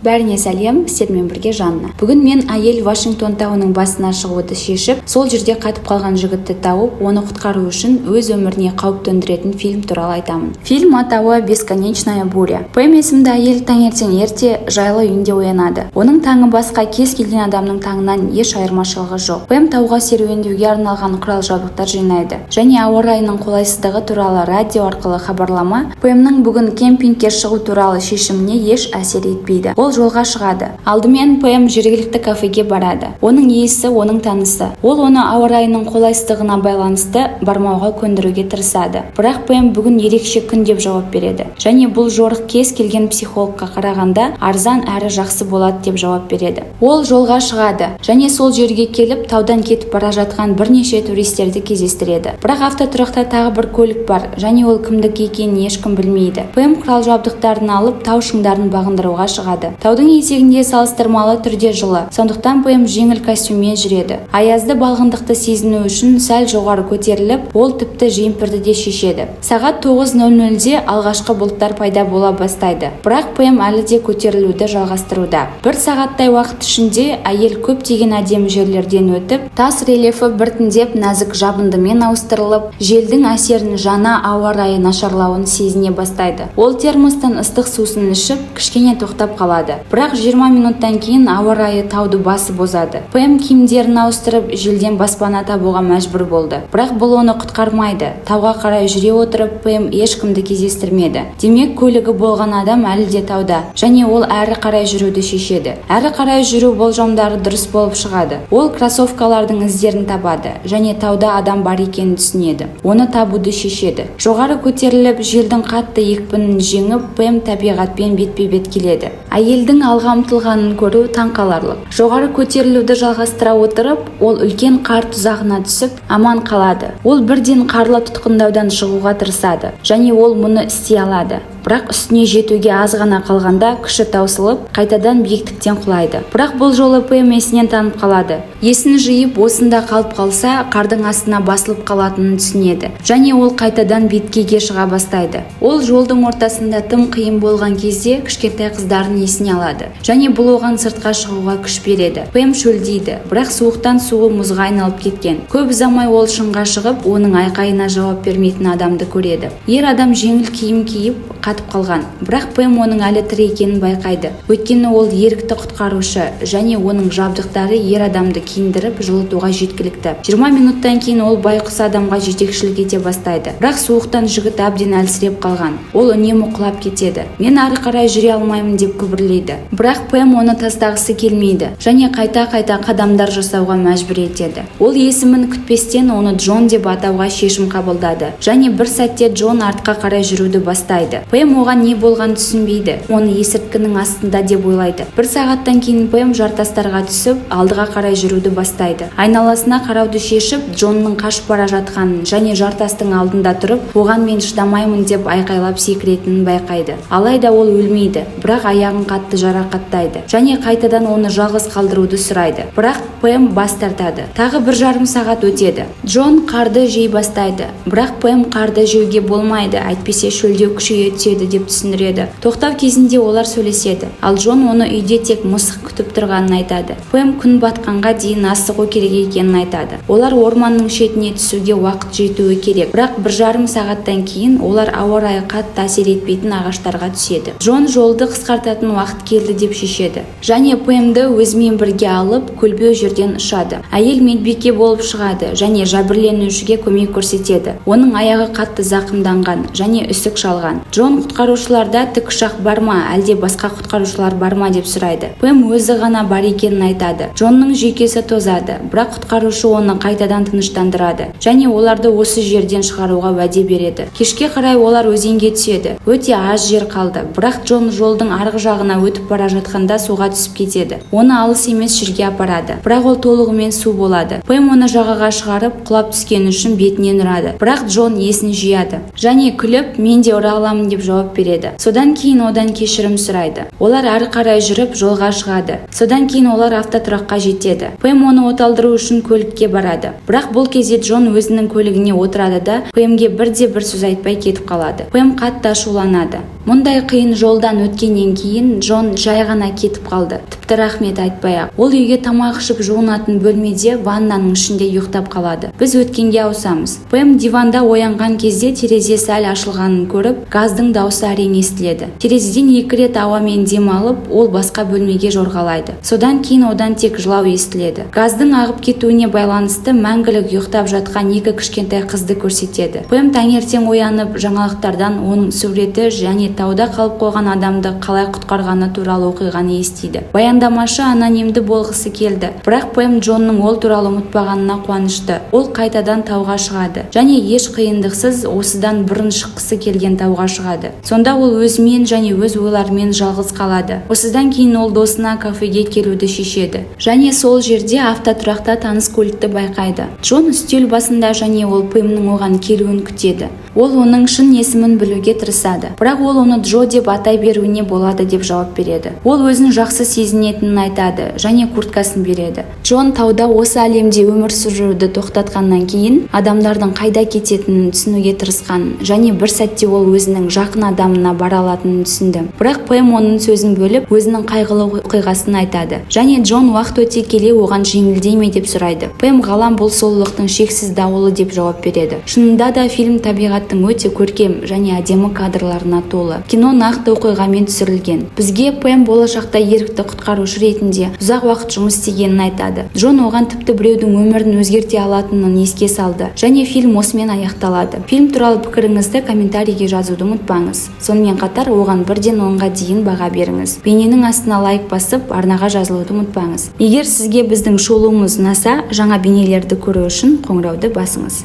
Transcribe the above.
Бәріне сәлем, сіздермен бірге Жанна. Бүгін мен әйел Вашингтон тауының басына шығуды шешіп, сол жерде қатып қалған жігітті тауып, оны құтқару үшін өз өміріне қауіп төндіретін фильм туралы айтамын. Фильм атауы «Бесконечная буря». Пэм есімді әйел таңертең ерте жайлы үйінде оянады. Оның таңы басқа кез келген адамның таңынан еш айырмашылығы жоқ. Пэм тауға серуендеуге арналған құрал-жабдықтар жинайды және ауа райының қолайсыздығы туралы радио арқылы хабарлама Пэмнің бүгін кемпингке шығу туралы шешіміне еш әсер етпейді. Ол жолға шығады. Алдымен Пэм жергілікті кафеге барады. Оның иесі оның танысы. Ол оны ауа райының қолайсыздығына байланысты бармауға көндіруге тырысады. Бірақ Пэм бүгін ерекше күн деп жауап береді. Және бұл жорық кез келген психологқа қарағанда арзан әрі жақсы болады деп жауап береді. Ол жолға шығады және сол жерге келіп таудан кетіп бара жатқан бірнеше туристерді кездестіреді. Бірақ автотұрақта тағы бір көлік бар және ол кімдікі екенін ешкім білмейді. Пэм құрал-жабдықтарын алып тау шыңдарын бағындыруға шығады. Таудың етегінде салыстырмалы түрде жылы, сондықтан Пэм жеңіл костюммен жүреді. Аязды балғындықты сезіну үшін сәл жоғары көтеріліп, ол тіпті жемпірді де шешеді. Сағат 9:00-де алғашқы бұлттар пайда бола бастайды. Бірақ Пэм әлі де көтерілуді жалғастыруда. Бір сағаттай уақыт ішінде әйел көптеген әдемі жерлерден өтіп, тас рельефі біртіндеп нәзік жабындымен ауыстырылып, желдің әсерін жаңа ауа райы нашарлауын сезіне бастайды. Ол термостан ыстық сусын ішіп, кішкене тоқтап қалады. Бірақ 20 минуттан кейін ауа райы тауды басып озады. Пэм киімдерін ауыстырып, желден баспана табуға мәжбүр болды. Бірақ бұл оны құтқармайды. Тауға қарай жүре отырып, Пэм ешкімді кездестірмеді. Демек, көлігі болған адам әлі де тауда, және ол әрі қарай жүруді шешеді. Әрі қарай жүру болжамдары дұрыс болып шығады. Ол кроссовкалардың іздерін табады және тауда адам бар екенін түсінеді. Оны табуды шешеді. Жоғары көтеріліп, желдің қатты екпінін жеңіп, Пэм табиғатпен бетпе-бет келеді. Әйелдің алға ұмтылғанын көру таңқаларлық. Жоғары көтерілуді жалғастыра отырып, ол үлкен қар тұзағына түсіп, аман қалады. Ол бірден қарлы тұтқындаудан шығуға тырысады және ол мұны істей алады. Бірақ үстіне жетуге аз ғана қалғанда күші таусылып, қайтадан биіктіктен құлайды. Бірақ бұл жолы Пэм есінен танып қалады. Есін жиып, осында қалып қалса, қардың астына басылып қалатынын түсінеді және ол қайтадан беткейге шыға бастайды. Ол жолдың ортасында тым қиын болған кезде кішкентай қыздарын есіне алады және бұл оған сыртқа шығуға күш береді. Пэм шөлдейді, бірақ суықтан суы мұзға айналып кеткен. Көп ұзамай ол шыңға шығып, оның айқайына жауап бермейтін адамды көреді. Ер адам жеңіл киім киіп қатып қалған, бірақ Пэм оның әлі тірі екенін байқайды. Өйткені ол ерікті құтқарушы және оның жабдықтары ер адамды киіндіріп жылытуға жеткілікті. 20 минуттан кейін ол байқұс адамға жетекшілік ете бастайды. Бірақ суықтан жігіт әбден әлсіреп қалған. Ол үнемі құлап кетеді. Мен ары қарай жүре алмаймын деп күбірлейді. Бірақ Пэм оны тастағысы келмейді және қайта-қайта қадамдар жасауға мәжбүр етеді. Ол есімін күтпестен оны Джон деп атауға шешім қабылдады және бір сәтте Джон артқа қарай жүруді бастайды. Пэм оған не болған түсінбейді. Оны есірткінің астында деп ойлайды. Бір сағаттан кейін Пэм жартастарға түсіп, алдыға қарай жүруді бастайды. Айналасына қарауды шешіп, Джонның қашып бара жатқанын және жартастың алдында тұрып, оған мен шыдамаймын деп айқайлап секіретінін байқайды. Алайда ол өлмейді, бірақ аяғын қатты жарақаттайды және қайтадан оны жалғыз қалдыруды сұрайды. Бірақ Пэм бас тартады. Тағы 1,5 сағат өтеді. Джон қарды жей бастайды. Бірақ Пэм қарды жеуге болмайды, әйтпесе шөлдеу күшейе түседі деп түсіндіреді. Тоқтау кезінде олар сөйлеседі. Ал Джон оны үйде тек мысық күтіп тұрғанын айтады. Пэм күн батқанға дейін асығу керек екенін айтады. Олар орманның шетіне түсуге уақыт жетуі керек. Бірақ 1,5 сағаттан кейін олар ауа райы қатты әсер етпейтін ағаштарға түседі. Джон жолды қысқартатын уақыт келді деп шешеді. Және Пэмді өзімен бірге алып, көлбеу жерден ұшады. Әйел медбике болып шығады және жәбірленушіге көмек көрсетеді. Оның аяғы қатты зақымданған және үсік шалған. Джон құтқарушыларда тікұшақ бар ма, әлде басқа құтқарушылар бар ма деп сұрайды. Пэм өзі ғана бар екенін айтады. Джонның жүйкесі тозады, бірақ құтқарушы оны қайтадан тыныштандырады және оларды осы жерден шығаруға уәде береді. Кешке қарай олар өзенге түседі. Өте аз жер қалды, бірақ Джон жолдың арғы жағына өтіп бара жатқанда суға түсіп кетеді. Оны алыс емес жерге апарады, бірақ ол толығымен су болады. Пэм оны жағаға шығарып, құлап түскені үшін бетінен ұрады. Бірақ Джон есін жияды және күліп, мен де ұра аламын деп жауап береді. Содан кейін одан кешірім сұрайды. Олар ары қарай жүріп жолға шығады. Содан кейін олар автотұраққа жетеді. Пэм оны оталдыру үшін көлікке барады. Бірақ бұл кезде Джон өзінің көлігіне отырады да Пэмге бірде-бір сөз айтпай кетіп қалады. Пэм қатты ашуланады. Мұндай қиын жолдан өткеннен кейін Джон жай ғана кетіп қалды. Тіпті рахмет айтпай-ақ. Ол үйге тамақ ішіп жуынатын бөлмеде ваннаның ішінде ұйықтап қалады. Біз өткенге ауысамыз. Пэм диванда оянған кезде терезе сәл ашылғанын көріп, газдың дауысы әрең естіледі. Терезеден 2 рет ауамен дем алып, ол басқа бөлмеге жорғалайды. Содан кейін одан тек жылау естіледі. Газдың ағып кетуіне байланысты мәңгілік ұйықтап жатқан 2 кішкентай қызды көрсетеді. Пэм таңертең оянып, жаңалықтардан оның суреті және тауда қалып қойған адамды қалай құтқарғаны туралы оқиғаны естиді. Баяндамашы анонимді болғысы келді, бірақ Пэм Джонның ол туралы ұмытпағанына қуанышты. Ол қайтадан тауға шығады және еш қиындықсыз осыдан бұрын шыққысы келген тауға шығады. Сонда ол өзімен және өз ойларымен жалғыз қалады. Осыдан кейін ол досына кафеге келуді шешеді және сол жерде автотұрақта таныс көлікті байқайды. Джон үстел басында және ол Пэмнің оған келуін күтеді. Ол оның шын есімін білуге тырысады, бірақ ол оны Джо деп атай беруіне болады деп жауап береді. Ол өзін жақсы сезінетінін айтады және курткасын береді. Джон тауда осы әлемде өмір сүруді тоқтатқаннан кейін адамдардың қайда кететінін түсінуге тырысқан және бір сәтте ол өзінің жақын адамына бара алатынын түсінді. Бірақ Пэм оның сөзін бөліп, өзінің қайғылы оқиғасын айтады және Джон уақыт өте келе оған жеңілдей ме деп сұрайды. Пэм ғалам бұл сұлулықтың шексіз дауылы деп жауап береді. Шынында да фильм табиғаттың өте көркем және әдемі кадрларына толы. Кино нақты оқиғамен түсірілген. Бізге Пэм болашақта ерікті құтқарушы ретінде ұзақ уақыт жұмыс істегенін айтады. Джон оған тіпті біреудің өмірін өзгерте алатынын еске салды және фильм осымен аяқталады. Фильм туралы пікіріңізді комментарийге жазуды ұмытпаңыз. Сонымен қатар оған 1-ден 10-ға дейін баға беріңіз. Бейненің астына лайк басып, арнаға жазылуды ұмытпаңыз. Егер сізге біздің шолуымыз ұнаса, жаңа бейнелерді көру үшін қоңырауды басыңыз.